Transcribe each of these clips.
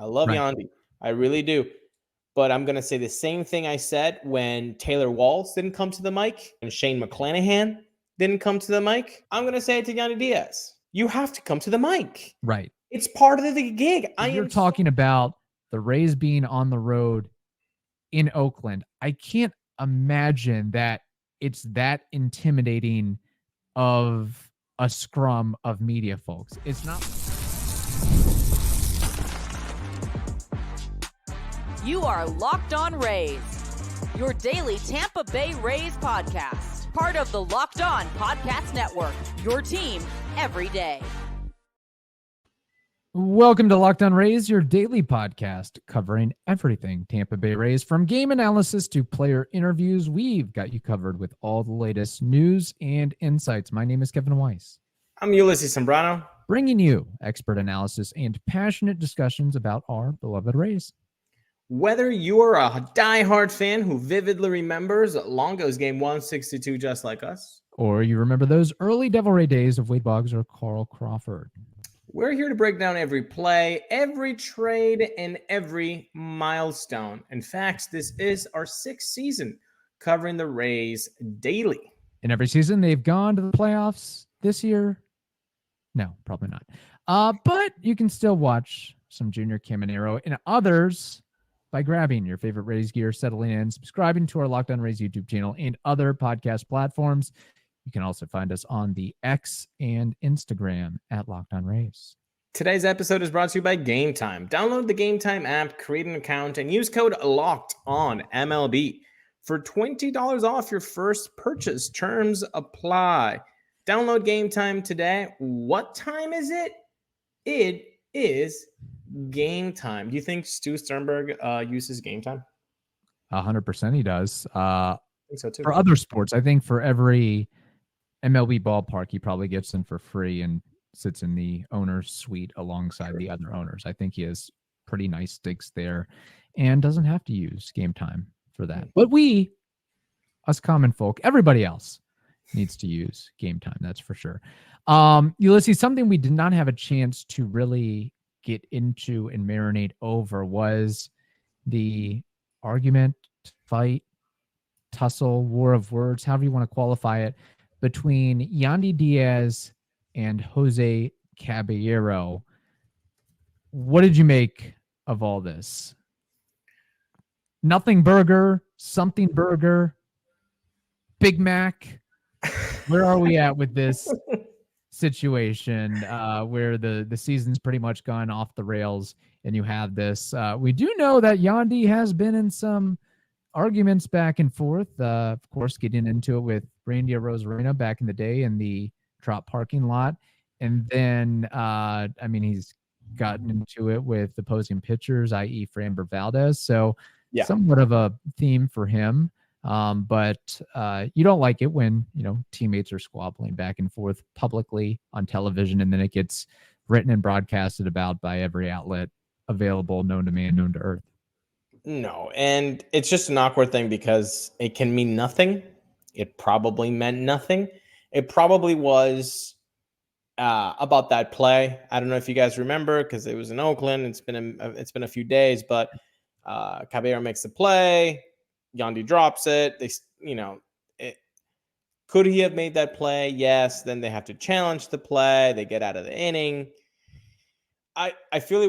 I love Right. Yandy. I really do. But I'm going to say the same thing I said when Taylor Walls didn't come to the mic and Shane McClanahan didn't come to the mic. I'm going to say it to Yandy Diaz. You have to come to the mic. Right. It's part of the gig. You're talking about the Rays being on the road in Oakland. I can't imagine that it's that intimidating of a scrum of media folks. It's not. You are Locked On Rays, your daily Tampa Bay Rays podcast. Part of the Locked On Podcast Network, your team every day. Welcome to Locked On Rays, your daily podcast covering everything Tampa Bay Rays. From game analysis to player interviews, we've got you covered with all the latest news and insights. My name is Kevin Weiss. I'm Ulises Sambrano, bringing you expert analysis and passionate discussions about our beloved Rays. Whether you're a diehard fan who vividly remembers Longo's game 162 just like us, or you remember those early Devil Ray days of Wade Boggs or Carl Crawford, we're here to break down every play, every trade, and every milestone. In fact, this is our 6th season covering the Rays daily. In every season, they've gone to the playoffs. This year, no, probably not. But you can still watch some Junior Caballero and others by grabbing your favorite Rays gear, settling in, subscribing to our Locked On Rays YouTube channel and other podcast platforms. You can also find us on the X and Instagram at Locked On Rays. Today's episode is brought to you by Game Time. Download the Game Time app, create an account, and use code LOCKEDONMLB for $20 off your first purchase. Terms apply. Download Game Time today. What time is it? It is Game Time. Do you think Stu Sternberg uses Game Time? 100% he does. I think so too. For other sports, I think for every MLB ballpark, he probably gets in for free and sits in the owner's suite alongside the other owners. I think he has pretty nice stakes there and doesn't have to use Game Time for that. But we, us common folk, everybody else needs to use Game Time. That's for sure. Ulises, something we did not have a chance to really get into and marinate over was the argument, fight, tussle, war of words, however you want to qualify it, between Yandy Diaz and Jose Caballero. What did you make of all this? Nothing burger, something burger, Big Mac. Where are we at with this situation where the season's pretty much gone off the rails and you have this? We do know that Yandy has been in some arguments back and forth, of course, getting into it with Randy Arozarena back in the day in the Trop parking lot. And then, he's gotten into it with opposing pitchers, i.e. Framber Valdez. So somewhat of a theme for him. But you don't like it when, teammates are squabbling back and forth publicly on television, and then it gets written and broadcasted about by every outlet available, known to man, known to earth. No, and it's just an awkward thing because it can mean nothing. It probably meant nothing. It probably was about that play. I don't know if you guys remember because it was in Oakland. It's been a few days, but Caballero makes the play. Yandy drops it. Could he have made that play? Yes. Then they have to challenge the play. They get out of the inning. I feel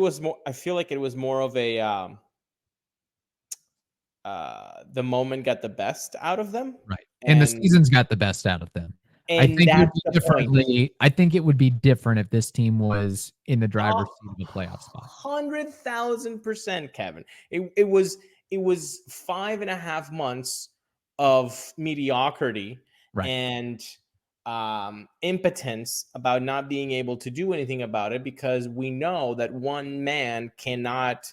like it was more of a the moment got the best out of them. Right. And the season's got the best out of them. I think it would be different if this team was in the driver's seat of the playoff spot. 100,000%, Kevin. It was 5.5 months of mediocrity and impotence about not being able to do anything about it, because we know that one man cannot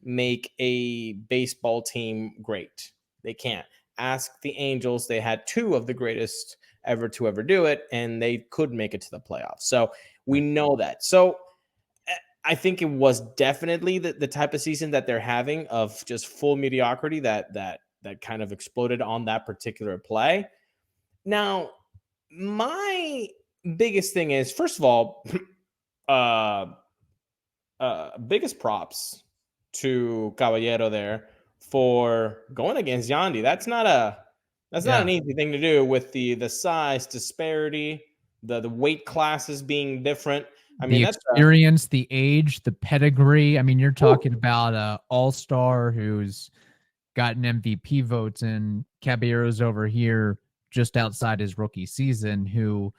make a baseball team great. They can't. Ask the Angels. They had 2 of the greatest ever to ever do it, and they could make it to the playoffs. So we know that. So I think it was definitely the type of season that they're having of just full mediocrity that kind of exploded on that particular play. Now, my biggest thing is, first of all, biggest props to Caballero there for going against Yandy. That's not an easy thing to do with the size disparity, the weight classes being different. I mean, the that's experience, the age, the pedigree. I mean, you're talking about a all-star who's gotten MVP votes, and Caballero's over here just outside his rookie season, who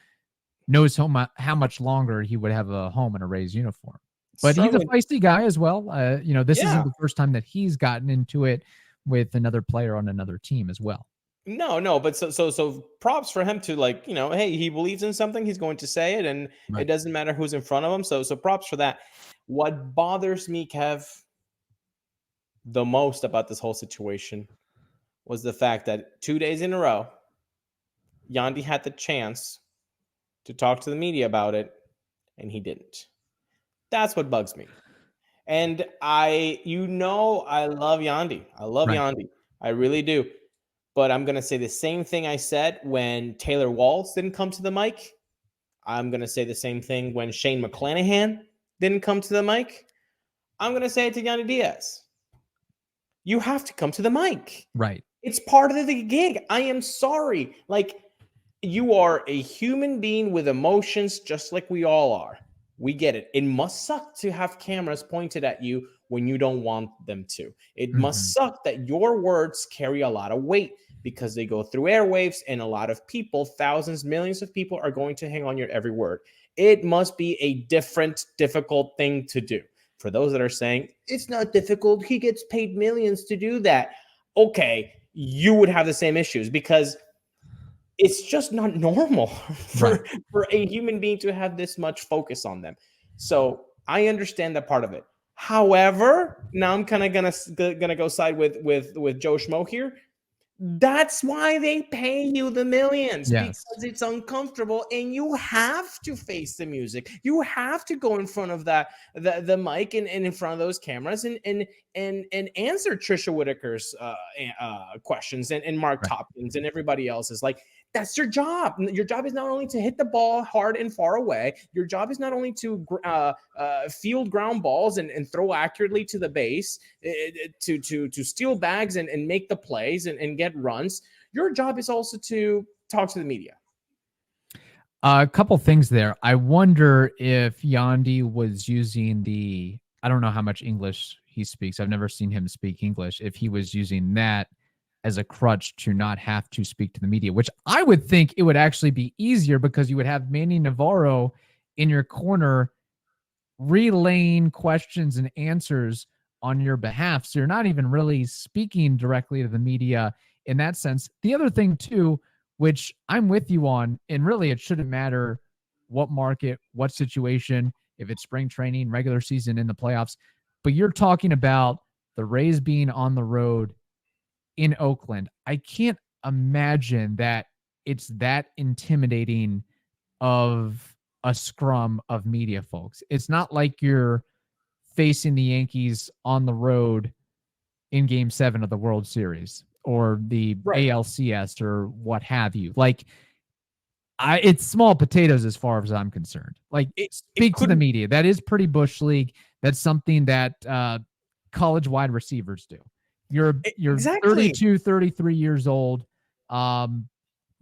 knows how much longer he would have a home in a Rays uniform. But he's a feisty guy as well. This isn't the first time that he's gotten into it with another player on another team as well. No, but so props for him to, like, hey, he believes in something, he's going to say it, and It doesn't matter who's in front of him. So props for that. What bothers me, Kev, the most about this whole situation was the fact that 2 days in a row, Yandy had the chance to talk to the media about it, and he didn't. That's what bugs me. And I love Yandy. I love Yandy. I really do. But I'm going to say the same thing I said when Taylor Walls didn't come to the mic. I'm going to say the same thing when Shane McClanahan didn't come to the mic. I'm going to say it to Yandy Diaz. You have to come to the mic. Right. It's part of the gig. I am sorry. Like, you are a human being with emotions just like we all are. We get it. It must suck to have cameras pointed at you when you don't want them to. It must suck that your words carry a lot of weight because they go through airwaves, and a lot of people, thousands, millions of people, are going to hang on your every word. It must be a difficult thing to do. For those that are saying, it's not difficult, he gets paid millions to do that. Okay, you would have the same issues because it's just not normal for a human being to have this much focus on them. So I understand that part of it. However, now I'm kind of gonna go side with Joe Schmo here. That's why they pay you the millions, because it's uncomfortable, and you have to face the music. You have to go in front of the mic and in front of those cameras and answer Trisha Whitaker's questions and Mark Tompkins and everybody else's. Like, that's your job. Your job is not only to hit the ball hard and far away. Your job is not only to field ground balls and throw accurately to the base, to steal bags and make the plays and get runs. Your job is also to talk to the media. A couple things there. I wonder if Yandy was using I don't know how much English he speaks. I've never seen him speak English. If he was using that as a crutch to not have to speak to the media, which I would think it would actually be easier because you would have Manny Navarro in your corner relaying questions and answers on your behalf. So you're not even really speaking directly to the media in that sense. The other thing too, which I'm with you on, and really it shouldn't matter what market, what situation, if it's spring training, regular season, in the playoffs, but you're talking about the Rays being on the road in Oakland. I can't imagine that it's that intimidating of a scrum of media folks. It's not like you're facing the Yankees on the road in Game 7 of the World Series or the ALCS or what have you. Like, it's small potatoes as far as I'm concerned. Like, speak to the media. That is pretty bush league. That's something that college wide receivers do. You're 32, 33 years old.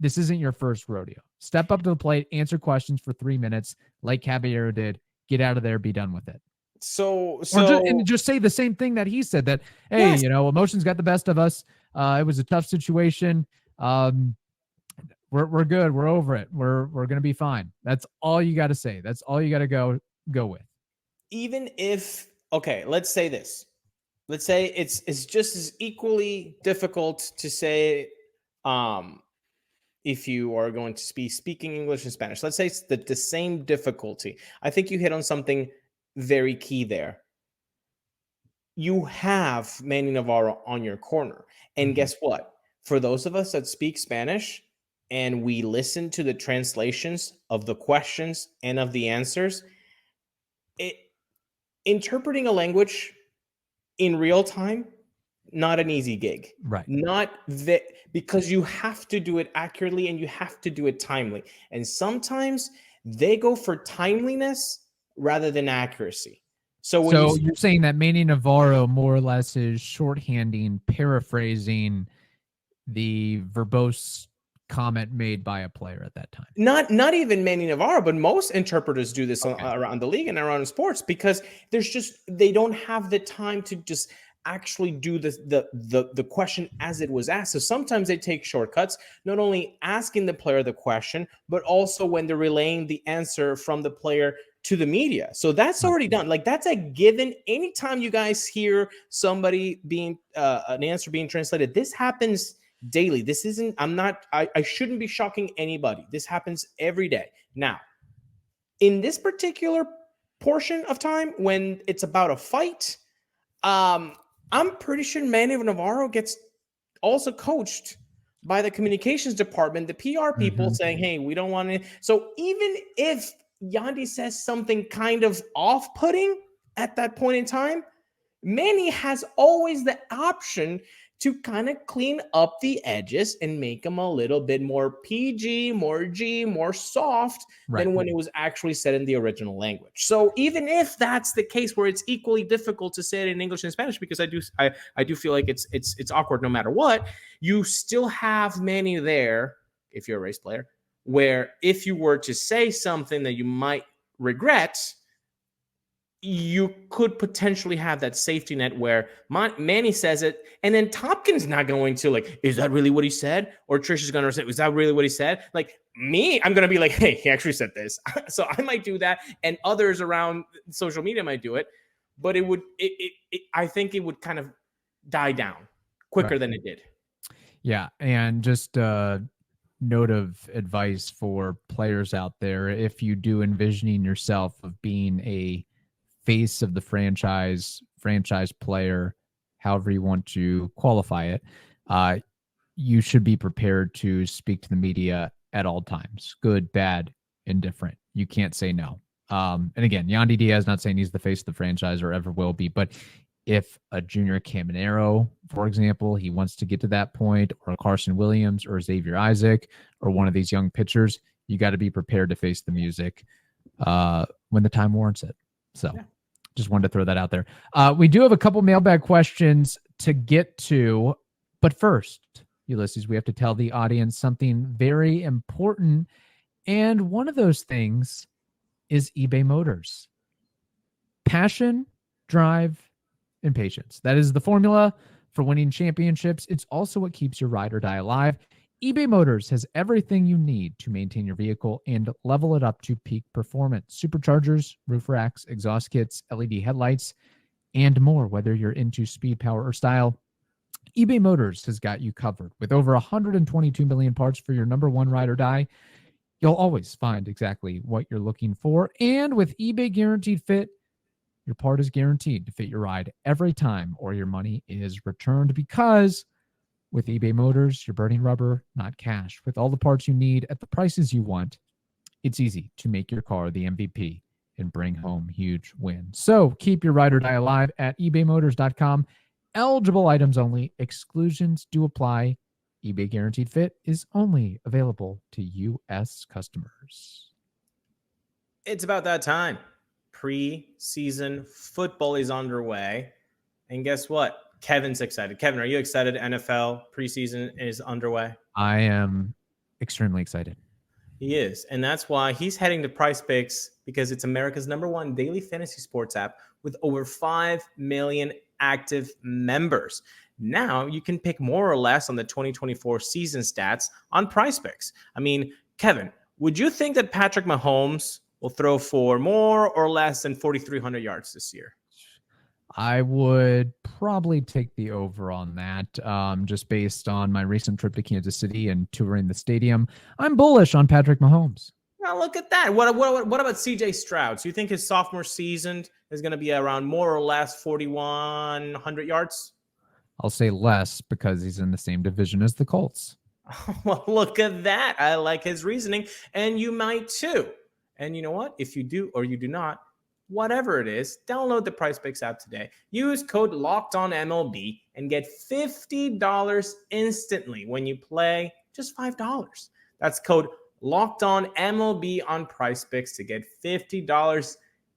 This isn't your first rodeo. Step up to the plate, answer questions for 3 minutes like Caballero did. Get out of there, be done with it. And just say the same thing that he said, that, hey, emotions got the best of us. It was a tough situation. We're good. We're over it. We're going to be fine. That's all you got to say. That's all you got to go with. Even if, okay, let's say this. Let's say it's just as equally difficult to say if you are going to be speaking English and Spanish. Let's say it's the same difficulty. I think you hit on something very key there. You have Manny Navarro on your corner. And guess what? For those of us that speak Spanish and we listen to the translations of the questions and of the answers, interpreting a language in real time, not an easy gig. Right. Because you have to do it accurately and you have to do it timely. And sometimes they go for timeliness rather than accuracy. So you're saying that Manny Navarro more or less is shorthanding, paraphrasing the verbose comment made by a player at that time. Not even Manny Navarro, but most interpreters do this around the league and around sports, because they don't have the time to just actually do the question as it was asked. So sometimes they take shortcuts, not only asking the player the question, but also when they're relaying the answer from the player to the media. So that's already done. Like, that's a given. Anytime you guys hear somebody being an answer being translated, this happens daily. This isn't, I shouldn't be shocking anybody. This happens every day. Now, in this particular portion of time, when it's about a fight, I'm pretty sure Manny Navarro gets also coached by the communications department, the PR people saying, hey, we don't want to. So even if Yandy says something kind of off-putting at that point in time, Manny has always the option to kind of clean up the edges and make them a little bit more PG, more soft than when it was actually said in the original language. So even if that's the case where it's equally difficult to say it in English and Spanish, because I do feel like it's awkward no matter what, you still have Manny there, if you're a race player, where if you were to say something that you might regret, you could potentially have that safety net where Manny says it, and then Topkin's not going to like, is that really what he said? Or Trish is going to say, is that really what he said? Like me, I'm going to be like, hey, he actually said this. So I might do that, and others around social media might do it, but I think it would kind of die down quicker than it did. Yeah, and just note of advice for players out there: if you do envisioning yourself of being a face of the franchise player, however you want to qualify it, you should be prepared to speak to the media at all times, good, bad, indifferent. You can't say no. And again, Yandy Diaz, not saying he's the face of the franchise or ever will be, but if a junior Caballero, for example, he wants to get to that point, or Carson Williams or Xavier Isaac or one of these young pitchers, you got to be prepared to face the music when the time warrants it. So just wanted to throw that out there. We do have a couple mailbag questions to get to, but first, Ulises, we have to tell the audience something very important. And one of those things is eBay Motors. Passion, drive, and patience. That is the formula for winning championships. It's also what keeps your ride or die alive. eBay Motors has everything you need to maintain your vehicle and level it up to peak performance. Superchargers, roof racks, exhaust kits, LED headlights, and more. Whether you're into speed, power, or style, eBay Motors has got you covered. With over 122 million parts for your number one ride or die, you'll always find exactly what you're looking for. And with eBay Guaranteed Fit, your part is guaranteed to fit your ride every time, or your money is returned, because with eBay Motors, you're burning rubber, not cash. With all the parts you need at the prices you want, it's easy to make your car the MVP and bring home huge wins. So keep your ride or die alive at ebaymotors.com. Eligible items only. Exclusions do apply. eBay Guaranteed Fit is only available to U.S. customers. It's about that time. Preseason football is underway. And guess what? Kevin's excited. Kevin, are you excited? NFL preseason is underway. I am extremely excited. He is. And that's why he's heading to PrizePicks, because it's America's #1 daily fantasy sports app with over 5 million active members. Now you can pick more or less on the 2024 season stats on PrizePicks. I mean, Kevin, would you think that Patrick Mahomes will throw for more or less than 4,300 yards this year? I would probably take the over on that, just based on my recent trip to Kansas City and touring the stadium. I'm bullish on Patrick Mahomes. Now look at that. What about CJ Stroud? Do you think his sophomore season is going to be around more or less 4,100 yards? I'll say less, because he's in the same division as the Colts. Well, look at that. I like his reasoning, and you might too. And you know what? If you do or you do not, whatever it is, download the PrizePicks app today. Use code LOCKEDONMLB and get $50 instantly when you play just $5. That's code LOCKEDONMLB on PrizePicks to get $50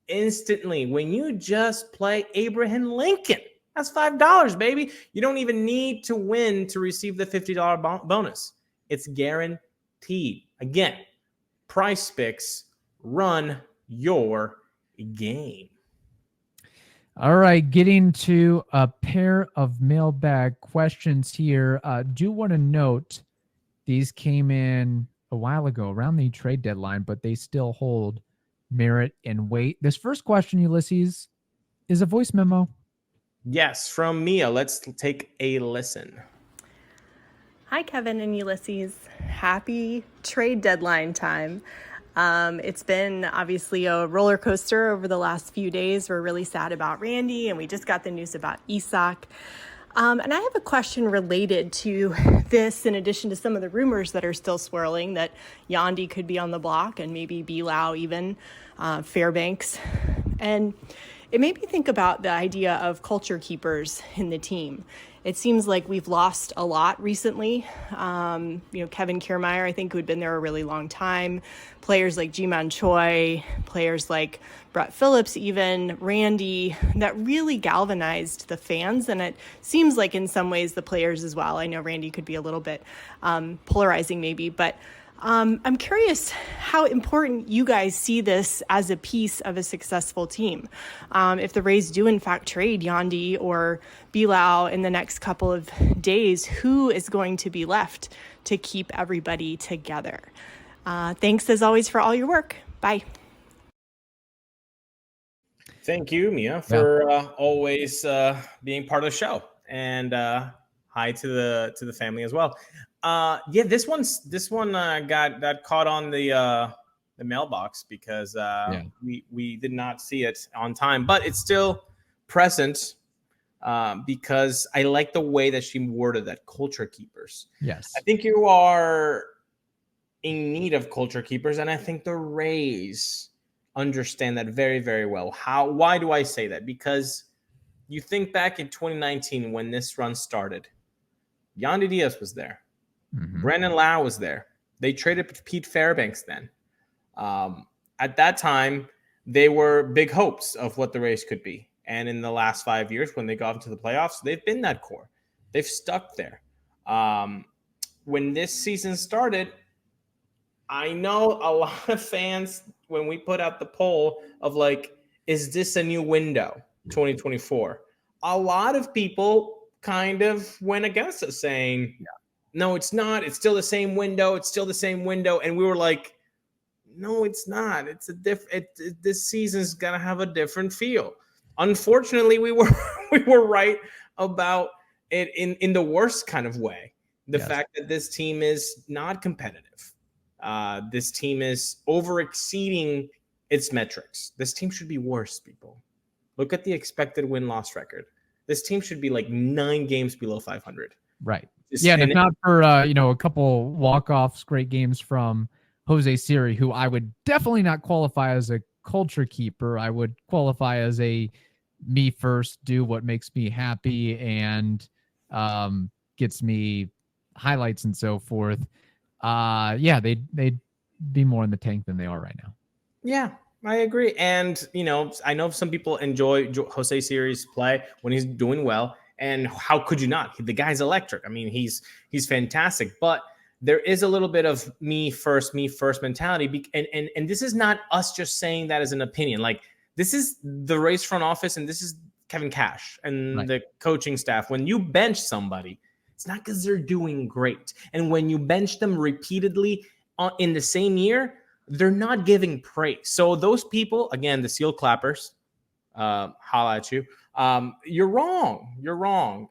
instantly when you just play Abraham Lincoln. That's $5, baby. You don't even need to win to receive the $50 bonus. It's guaranteed. Again, PrizePicks, run your game. All right, getting to a pair of mailbag questions here. Do want to note these came in a while ago around the trade deadline, but they still hold merit and weight. This first question, Ulises, is a voice memo. Yes, from Mia. Let's take a listen. Hi, Kevin and Ulises. Happy trade deadline time. It's been obviously a roller coaster over the last few days. We're really sad about Randy, and we just got the news about h-vac. And I have a question related to this, in addition to some of the rumors that are still swirling that Yandy could be on the block and maybe Bilal even, Fairbanks. And it made me think about the idea of culture keepers in the team. It seems like we've lost a lot recently. Kevin Kiermaier, I think, who had been there a really long time. Players like Ji-Man Choi, players like Brett Phillips, even Randy, that really galvanized the fans. And it seems like in some ways the players as well. I know Randy could be a little bit polarizing maybe, but I'm curious how important you guys see this as a piece of a successful team. If the Rays do in fact trade Yandy or Bilal in the next couple of days, who is going to be left to keep everybody together? Thanks as always for all your work. Bye. Thank you, Mia, for always being part of the show, and hi to the family as well. This one got caught on the mailbox because we did not see it on time, but it's still present because I like the way that she worded that, culture keepers. Yes, I think you are in need of culture keepers, and I think the Rays understand that very, very well. Why do I say that? Because you think back in 2019 when this run started, Yandy Diaz was there. Mm-hmm. Brandon Lau was there. They traded Pete Fairbanks then. At that time, they were big hopes of what the Rays could be. And in the last 5 years, when they got into the playoffs, they've been that core. They've stuck there. When this season started, I know a lot of fans, when we put out the poll of like, is this a new window, 2024? A lot of people kind of went against us saying, no, it's not. It's still the same window. It's still the same window. And we were like, no, it's not. It's a this season's going to have a different feel. Unfortunately, we were right about it in the worst kind of way. The fact that this team is not competitive. This team is over-exceeding its metrics. This team should be worse, people. Look at the expected win-loss record. This team should be like 9 games below 500. Right. And if not for a couple walk-offs, great games from Jose Siri, who I would definitely not qualify as a culture keeper. I would qualify as a me first, do what makes me happy and gets me highlights and so forth. They'd be more in the tank than they are right now. Yeah, I agree. And, I know some people enjoy Jose Siri's play when he's doing well. And how could you not? The guy's electric. I mean, he's fantastic. But there is a little bit of me first mentality. And this is not us just saying that as an opinion. Like, this is the Rays front office, and this is Kevin Cash and the coaching staff. When you bench somebody, it's not because they're doing great. And when you bench them repeatedly in the same year, they're not giving praise. So those people, again, the seal clappers, holla at you. You're wrong. You're wrong.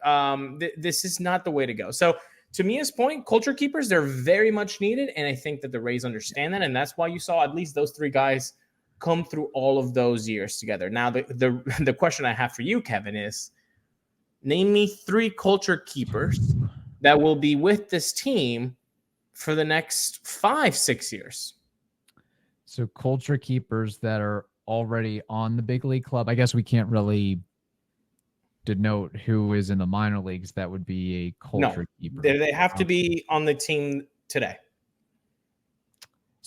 This is not the way to go. So to Mia's point, culture keepers, they're very much needed. And I think that the Rays understand that. And that's why you saw at least those 3 guys come through all of those years together. Now, the question I have for you, Kevin, is name me 3 culture keepers that will be with this team for the next 5-6 years. So culture keepers that are already on the big league club. I guess we can't really denote who is in the minor leagues. That would be a culture keeper. They have to be on the team today.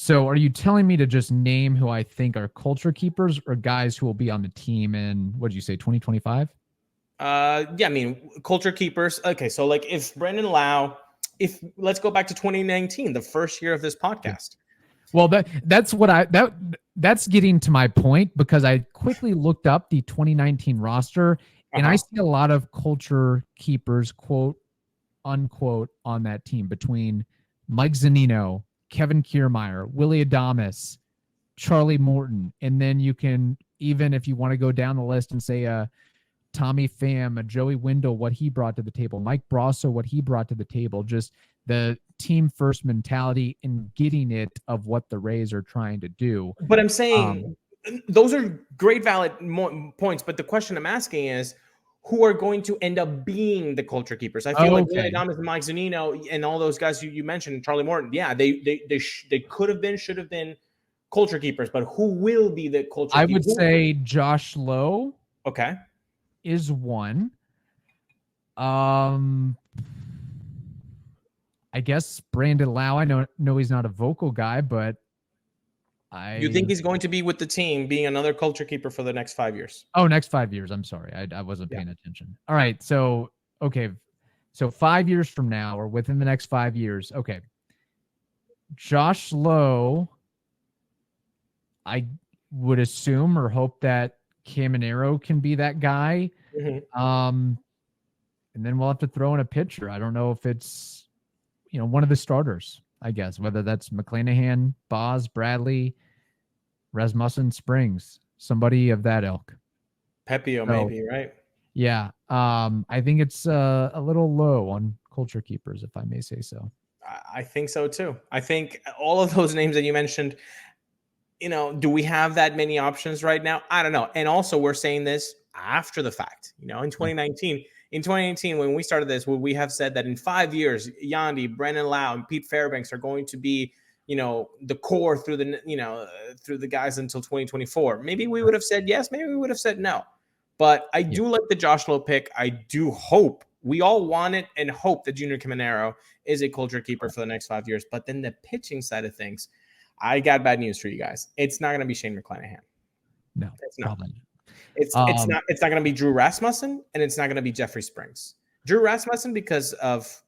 So are you telling me to just name who I think are culture keepers or guys who will be on the team in, what did you say, 2025? Yeah, I mean, culture keepers. Okay, so like if Brendan Lau, let's go back to 2019, the first year of this podcast. Well, that's getting to my point, because I quickly looked up the 2019 roster and I see a lot of culture keepers, quote unquote, on that team between Mike Zunino, Kevin Kiermaier, Willie Adames, Charlie Morton, and then you can, even if you want to go down the list and say Tommy Pham, Joey Wendell, what he brought to the table, Mike Brasso, what he brought to the table, just the team first mentality and getting it of what the Rays are trying to do. But I'm saying those are great, valid points. But the question I'm asking is, who are going to end up being the culture keepers? I feel like Willie Adames and Mike Zunino and all those guys you mentioned, Charlie Morton. Yeah, they could have been, should have been culture keepers. But who will be the culture? I would say Josh Lowe. Okay. Is one. I guess Brandon Lau. I know he's not a vocal guy, but you think he's going to be with the team, being another culture keeper for the next 5 years? Oh, next 5 years. I'm sorry, I wasn't paying attention. All right, so okay, so 5 years from now, or within the next 5 years. Okay, Josh Lowe. I would assume or hope that Caballero can be that guy. And then we'll have to throw in a pitcher. I don't know if it's, one of the starters, I guess, whether that's McClanahan, Boz, Bradley, Rasmussen, Springs, somebody of that ilk. Pepio, maybe, right? Yeah. I think it's a little low on culture keepers, if I may say so. I think so too. I think all of those names that you mentioned, do we have that many options right now? I don't know. And also, we're saying this after the fact. In 2019, when we started this, we have said that in 5 years, Yandy, Brendan Lau, and Pete Fairbanks are going to be, the core through the guys until 2024. Maybe we would have said yes. Maybe we would have said no. But I do like the Josh Lowe pick. I do hope, we all want it and hope that Junior Caballero is a culture keeper for the next 5 years. But then the pitching side of things, I got bad news for you guys. It's not going to be Shane McClanahan. No, it's not. It's not. It's not going to be Drew Rasmussen, and it's not going to be Jeffrey Springs. Drew Rasmussen because of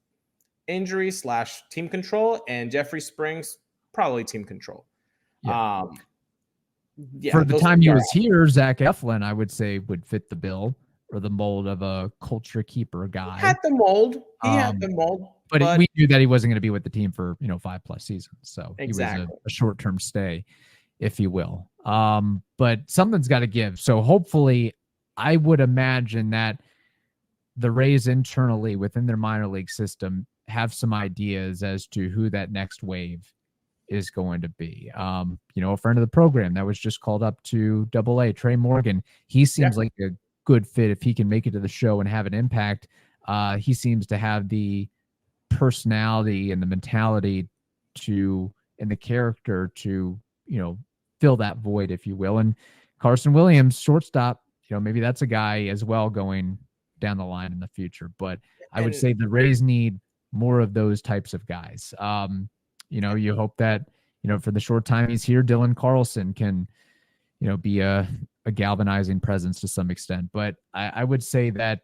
injury / team control, and Jeffrey Springs probably team control. Yeah. For the time he was here, Zach Eflin, I would say, would fit the bill or the mold of a culture keeper guy. He had the mold. But we knew that he wasn't going to be with the team for 5+ seasons, so exactly. He was a short-term stay, if you will. But something's got to give. So hopefully, I would imagine that the Rays internally within their minor league system have some ideas as to who that next wave is going to be. A friend of the program that was just called up to AA, Trey Morgan. He seems like a good fit if he can make it to the show and have an impact. He seems to have the personality and the mentality and the character to, fill that void, if you will. And Carson Williams, shortstop, maybe that's a guy as well going down the line in the future. But I would say the Rays need more of those types of guys. You hope that, for the short time he's here, Dylan Carlson can, be a galvanizing presence to some extent. But I would say that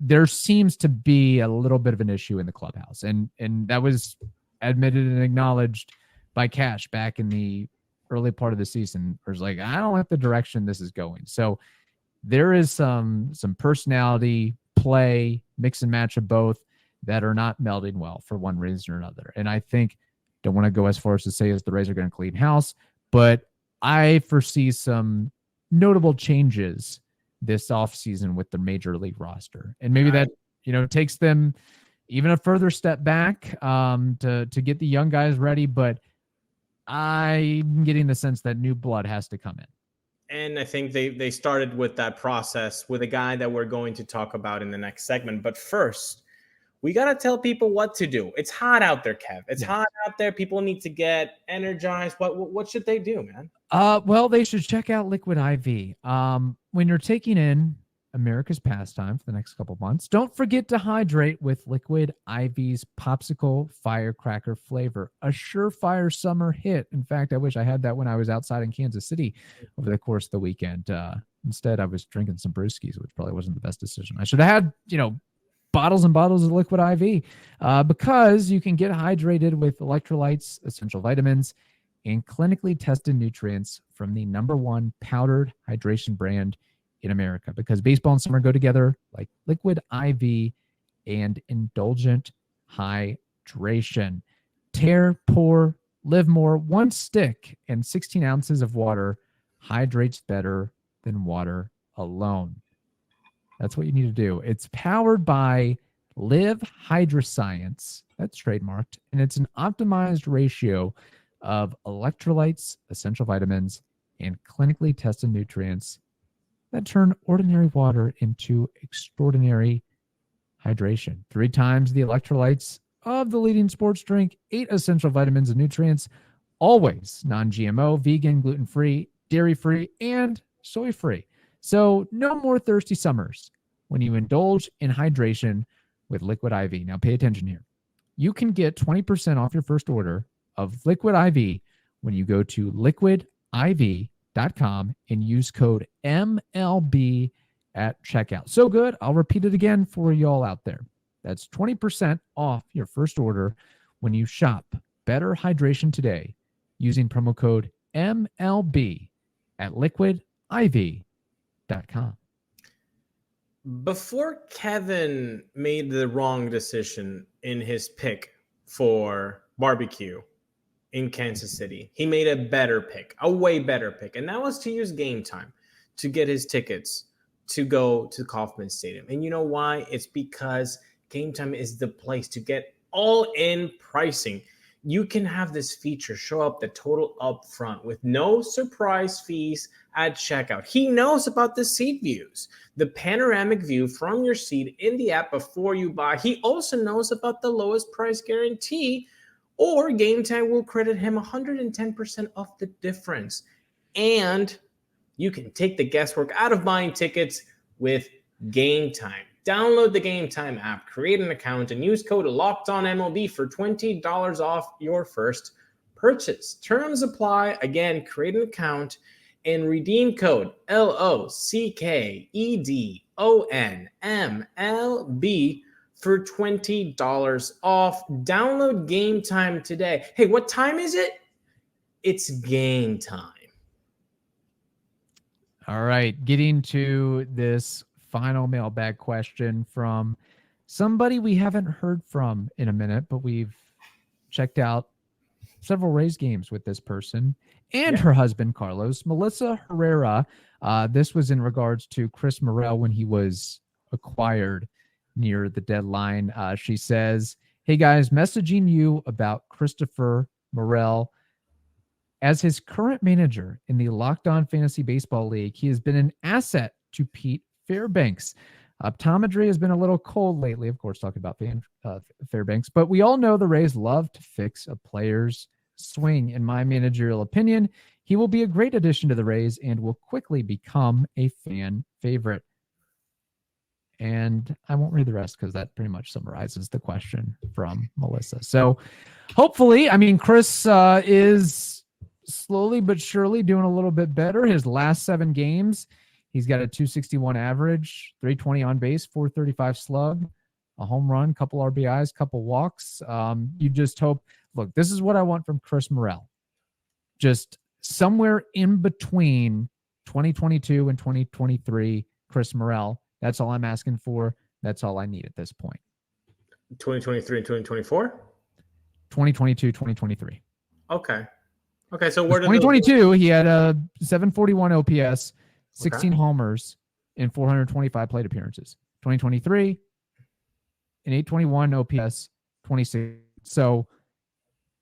there seems to be a little bit of an issue in the clubhouse. And that was admitted and acknowledged by Cash back in the early part of the season. It was like, I don't like the direction this is going. So there is some personality, play, mix and match of both that are not melding well for one reason or another. And I think, don't want to go as far as to say as the Rays are going to clean house, but I foresee some notable changes this offseason with the major league roster. And maybe that, takes them even a further step back to get the young guys ready. But I'm getting the sense that new blood has to come in. And I think they started with that process with a guy that we're going to talk about in the next segment. But first, we got to tell people what to do. It's hot out there, Kev. It's hot out there. People need to get energized. What should they do, man? Well, they should check out Liquid IV. When you're taking in America's pastime for the next couple months. Don't forget to hydrate with Liquid IV's Popsicle Firecracker flavor, a surefire summer hit. In fact, I wish I had that when I was outside in Kansas City over the course of the weekend. Instead, I was drinking some brewskis, which probably wasn't the best decision. I should have had, bottles and bottles of Liquid IV because you can get hydrated with electrolytes, essential vitamins, and clinically tested nutrients from the #1 powdered hydration brand in America, because baseball and summer go together like Liquid IV and indulgent hydration. Tear, pour, live more. 1 stick and 16 ounces of water hydrates better than water alone. That's what you need to do. It's powered by Live Hydroscience. That's trademarked. And it's an optimized ratio of electrolytes, essential vitamins, and clinically tested nutrients that turn ordinary water into extraordinary hydration. 3 times the electrolytes of the leading sports drink, 8 essential vitamins and nutrients, always non-GMO, vegan, gluten-free, dairy-free, and soy-free. So no more thirsty summers when you indulge in hydration with Liquid IV. Now pay attention here. You can get 20% off your first order of Liquid IV when you go to liquidiv.com and use code MLB at checkout. So good, I'll repeat it again for y'all out there. That's 20% off your first order when you shop Better Hydration today using promo code MLB at liquidiv.com. Before Kevin made the wrong decision in his pick for barbecue in Kansas City, he made a better pick, a way better pick. And that was to use Game Time to get his tickets to go to Kauffman Stadium. And you know why? It's because Game Time is the place to get all-in pricing. You can have this feature show up the total up front with no surprise fees at checkout. He knows about the seat views, the panoramic view from your seat in the app before you buy. He also knows about the lowest price guarantee, or Game Time will credit him 110% of the difference. And you can take the guesswork out of buying tickets with Game Time. Download the Game Time app, create an account, and use code LOCKEDONMLB for $20 off your first purchase. Terms apply. Again, create an account and redeem code LOCKEDONMLB for $20 off. Download Game Time today. Hey, what time is it? It's game time. All right, getting to this final mailbag question from somebody we haven't heard from in a minute, but we've checked out several Rays games with this person and her husband, Carlos. Melissa Herrera. This was in regards to Chris Morel when he was acquired near the deadline. She says, "Hey guys, messaging you about Christopher Morel. As his current manager in the Locked On Fantasy Baseball League, he has been an asset to Pete Fairbanks. Optometry has been a little cold lately, of course, talking about Fairbanks, but we all know the Rays love to fix a player's swing. In my managerial opinion, he will be a great addition to the Rays and will quickly become a fan favorite." And I won't read the rest because that pretty much summarizes the question from Melissa. So hopefully, Chris is slowly but surely doing a little bit better. His last 7 games, he's got a 261 average, 320 on base, 435 slug, a home run, couple RBIs, couple walks. You just hope, look, this is what I want from Chris Morel. Just somewhere in between 2022 and 2023, Chris Morel. That's all I'm asking for. That's all I need at this point. 2023 and 2024? 2022, 2023. Okay. So where did 2022, he had a 741 OPS, 16 homers, and 425 plate appearances. 2023, an 821 OPS, 26. So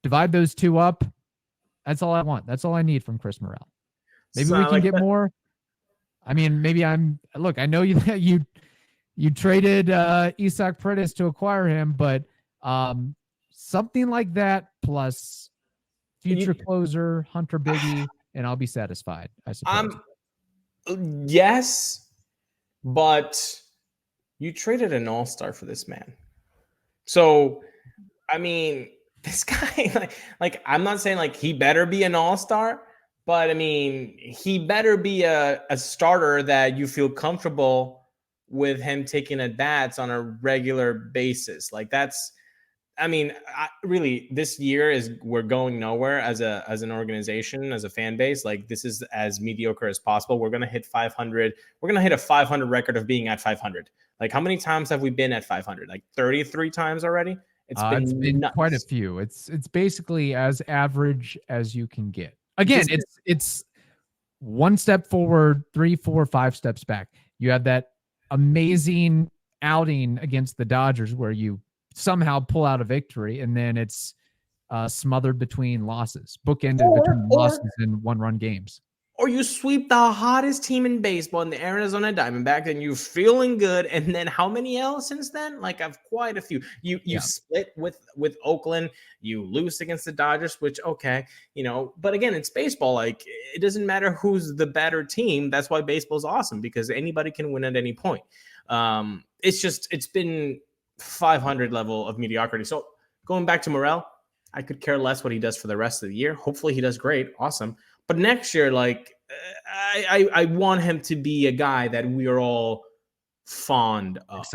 divide those two up. That's all I want. That's all I need from Chris Morel. Maybe we can get more. I know you traded Isaac Paredes to acquire him, but something like that plus future closer Hunter Biggie, and I'll be satisfied, I suppose. Yes, but you traded an all-star for this man. So, I mean, this guy, like I'm not saying like he better be an all-star, but I mean, he better be a starter that you feel comfortable with him taking at bats on a regular basis. Like that's, I mean, really, this year we're going nowhere as an organization, as a fan base. Like this is as mediocre as possible. We're gonna hit 500. We're gonna hit a 500 record of being at 500. Like how many times have we been at 500? Like 33 times already. It's been quite a few. It's basically as average as you can get. Again, it's one step forward, 3, 4, 5 steps back. You have that amazing outing against the Dodgers where you somehow pull out a victory, and then it's smothered between losses, bookended between losses and one-run games. Or you sweep the hottest team in baseball in the Arizona Diamondbacks, and you're feeling good. And then how many L's since then? Like I've quite a few. You split with Oakland. You lose against the Dodgers, which okay, But again, it's baseball. Like it doesn't matter who's the better team. That's why baseball's awesome because anybody can win at any point. It's been 500 level of mediocrity. So going back to Morel, I could care less what he does for the rest of the year. Hopefully he does great. Awesome. But next year, like I want him to be a guy that we are all fond of,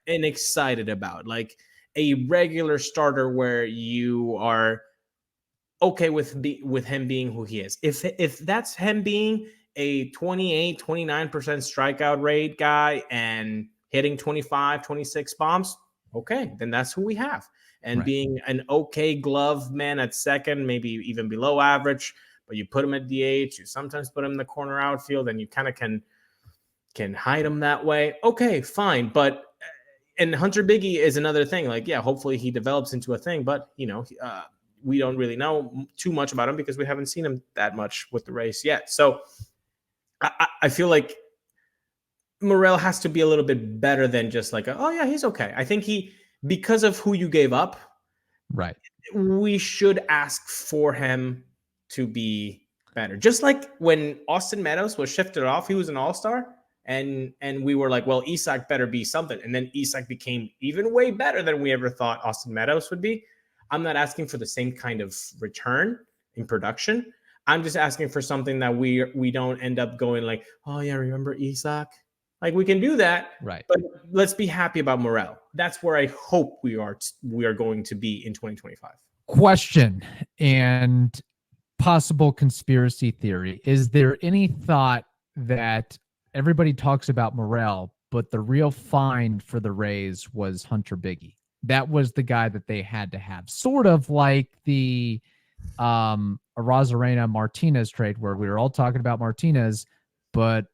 excited about, like a regular starter where you are okay with him being who he is. If that's him being a 28, 29% strikeout rate guy and hitting 25, 26 bombs, okay, then that's who we have. And being an okay glove man at second, maybe even below average, but you put him at DH, you sometimes put him in the corner outfield, and you kind of can hide him that way. Okay, fine. But and Hunter Biggie is another thing. Like, yeah, hopefully he develops into a thing, but we don't really know too much about him because we haven't seen him that much with the Rays yet. So I feel like Morel has to be a little bit better than just like, oh yeah, he's okay. I think because of who you gave up, right? We should ask for him to be better. Just like when Austin Meadows was shifted off, he was an all-star, and we were like, well, Isaac better be something. And then Isaac became even way better than we ever thought Austin Meadows would be. I'm not asking for the same kind of return in production. I'm just asking for something that we don't end up going like, oh yeah, remember Isaac? Like we can do that, right? But let's be happy about Morel. That's where I hope we are going to be in 2025. Question and possible conspiracy theory. Is there any thought that everybody talks about Morel, but the real find for the Rays was Hunter Biggie? That was the guy that they had to have. Sort of like the Arozarena Martinez trade where we were all talking about Martinez, but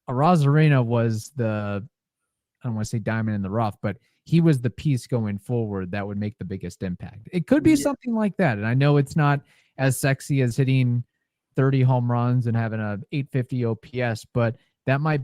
Arozarena was I don't want to say diamond in the rough, but he was the piece going forward that would make the biggest impact. It could be something like that. And I know it's not as sexy as hitting 30 home runs and having a 850 OPS, but that might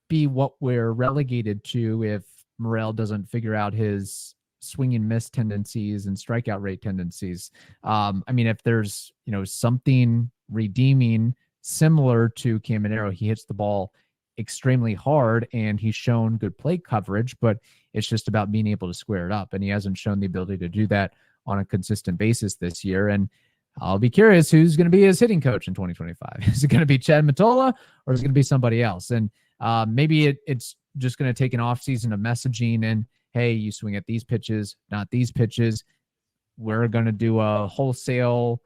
be what we're relegated to if Morel doesn't figure out his swing and miss tendencies and strikeout rate tendencies. I mean, if there's, something redeeming similar to Caballero, he hits the ball extremely hard and he's shown good plate coverage, but it's just about being able to square it up. And he hasn't shown the ability to do that on a consistent basis this year. And I'll be curious who's going to be his hitting coach in 2025. Is it going to be Chad Mottola or is it going to be somebody else? And maybe it's just going to take an offseason of messaging and, hey, you swing at these pitches, not these pitches. We're going to do a wholesale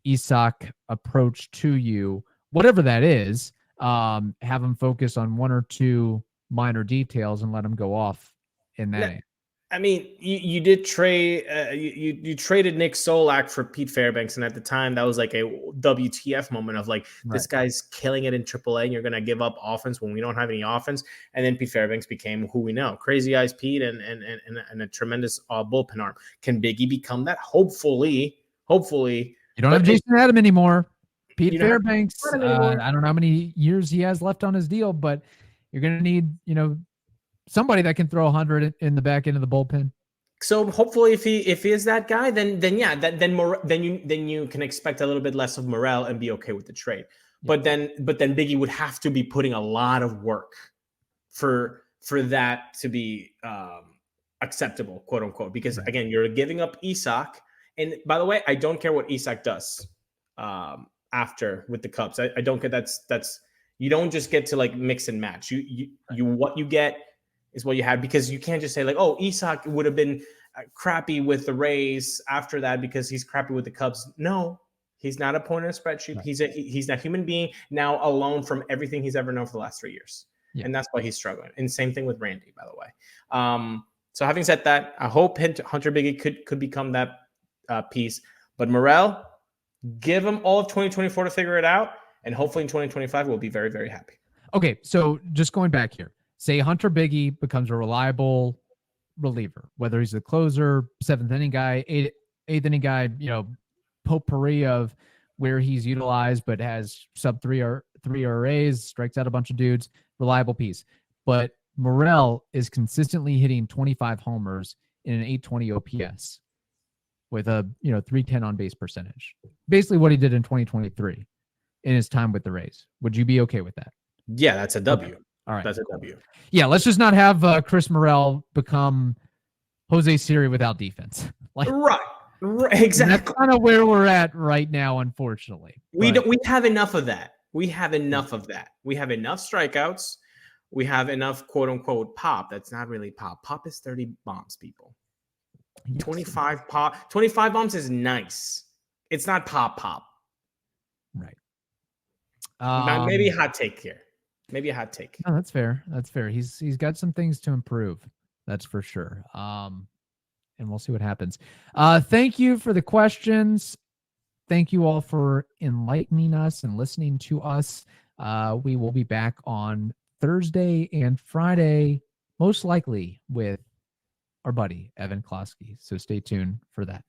Isaac approach to you, whatever that is. Have them focus on one or two minor details and let them go off in that end. I mean, you did trade, you traded Nick Solak for Pete Fairbanks. And at the time that was like a WTF moment of like, this guy's killing it in AAA and you're going to give up offense when we don't have any offense. And then Pete Fairbanks became who we know, Crazy Eyes Pete and a tremendous bullpen arm. Can Biggie become that? Hopefully. You don't have Jason Adam anymore. Pete Fairbanks, I don't know how many years he has left on his deal, but you're going to need, somebody that can throw 100 in the back end of the bullpen. So hopefully, if he is that guy, then you can expect a little bit less of Morel and be okay with the trade. Yeah. But then Biggie would have to be putting a lot of work for that to be acceptable, quote unquote, because again, you're giving up Isak. And by the way, I don't care what Isak does after with the Cubs. I don't care. That's you don't just get to like mix and match. You what you get is what you have, because you can't just say like, oh, Isak would have been crappy with the Rays after that because he's crappy with the Cubs. No, he's not a point in a spreadsheet. Right. He's a human being now alone from everything he's ever known for the last 3 years. Yeah. And that's why he's struggling. And same thing with Randy, by the way. So having said that, I hope Hunter Biggie could become that piece. But Morel, give him all of 2024 to figure it out. And hopefully in 2025, we'll be very, very happy. Okay, so just going back here. Say Hunter Biggie becomes a reliable reliever, whether he's the closer, 7th inning guy, 8th inning guy, potpourri of where he's utilized, but has sub 3 RAs, strikes out a bunch of dudes, reliable piece. But Morel is consistently hitting 25 homers in an 820 OPS with a 310 on base percentage. Basically what he did in 2023 in his time with the Rays. Would you be okay with that? Yeah, that's a W. Okay. All right. That's a W. Yeah, let's just not have Chris Morel become Jose Siri without defense. Right, exactly. That's kind of where we're at right now, unfortunately. We have enough of that. We have enough of that. We have enough strikeouts. We have enough quote unquote pop. That's not really pop. Pop is 30 bombs, people. Yes. 25 pop. 25 bombs is nice. It's not pop. Right. Maybe a hot take here. Maybe a hot take. No, that's fair. That's fair. He's got some things to improve. That's for sure. And we'll see what happens. Thank you for the questions. Thank you all for enlightening us and listening to us. We will be back on Thursday and Friday, most likely with our buddy, Evan Klosky. So stay tuned for that.